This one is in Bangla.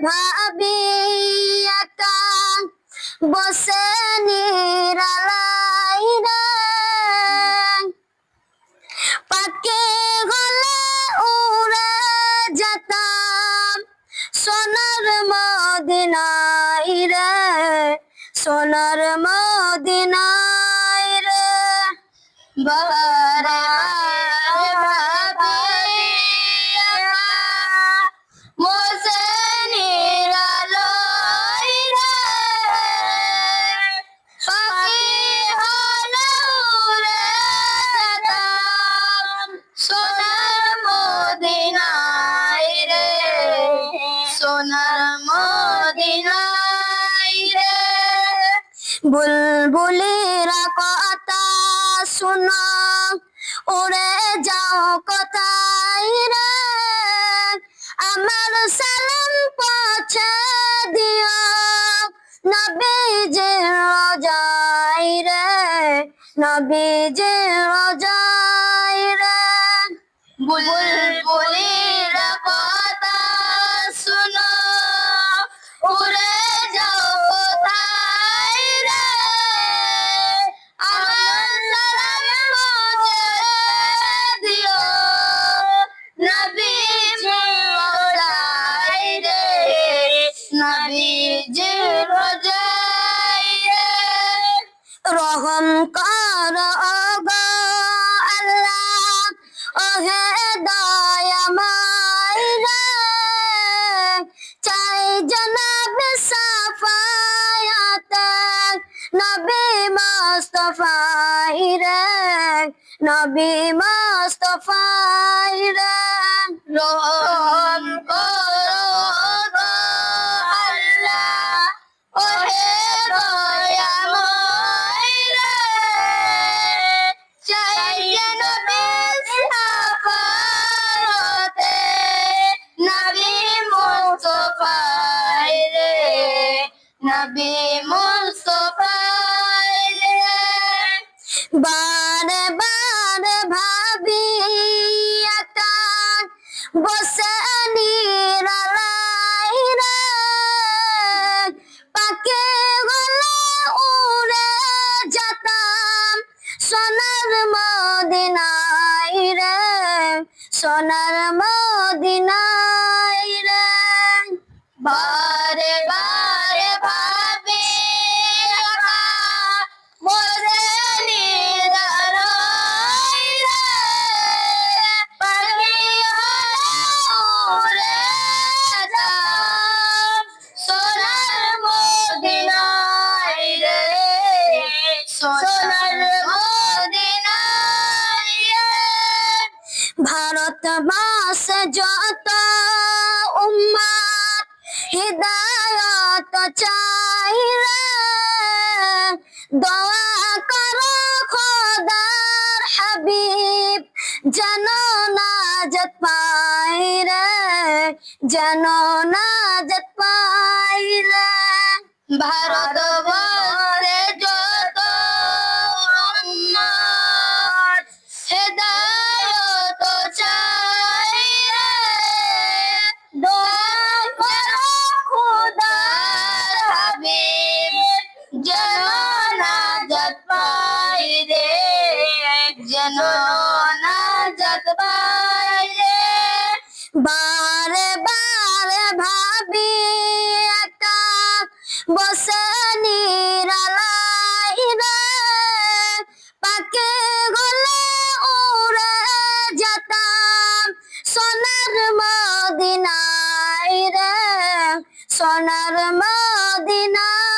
ভাবি একা বসে নিরালাই রে, পাকে গলে উড়ে যেতাম সোনার মদিনায় রে, সোনার মদিনায় রে। বারে ভাবি একা বসে নিরালাই রে, পাখি হলে উড়ে যেতাম সোনার মদিনায় রে, সোনার মদিনায় রে। বুলবুলিরা কথা শোনো উড়ে যাও কোথায় রে, আমার সালাম পৌঁছে দিও নবীজির রোজায় রে, নবীজির রোজায় রে। বুলবুলিরা কথা শোনো উড়ে যাও কোথায় রে, আমার সালাম পৌঁছে দিও নবীজির রোজায় রে, নবীজির রোজায় রে। রহম কর ওগো আল্লাহ ওহে দয়াময় রে, চাই জনাব সাফায়াতে নবী মুস্তাফায় রে, নবী মুস্তাফায় রে। রহম করো গো আল্লাহ ওহে দয়াময় রে, চাই নবী সাফায়াতে নবী মুস্তাফায় রে, নবী মুস্তাফায় রে। বারে বারে ভাবি একা বসে নিরালাই রে, পাকে গলে উড়ে যেতাম সোনার মদিনায় রে, সোনার মদিনায় রে। বারে বারে ভাবি একা বসে নিরালাই রে, পাখি হলে উড়ে যেতাম সোনার মদিনায় রে, সোনার মদিনায় রে। ভারতবর্ষে যত উম্মত হিদায়াত চাই রে, দোয়া করো খোদার হাবিব যেন নাজাত পাই রে, যেন নাজাত পাই রে। ভারতবর্ষে যত উম্মত হিদায়াত চাই রে, দোয়া করো খোদার হাবিব যেন নাজাত পাই রে, যেন নাজাত পাই রে। বারে বারে ভাবি একা বসে নিরালাই রে, পাকে গলে উড়ে যেতাম সোনার মদিনায় রে, সোনার মদিনায়।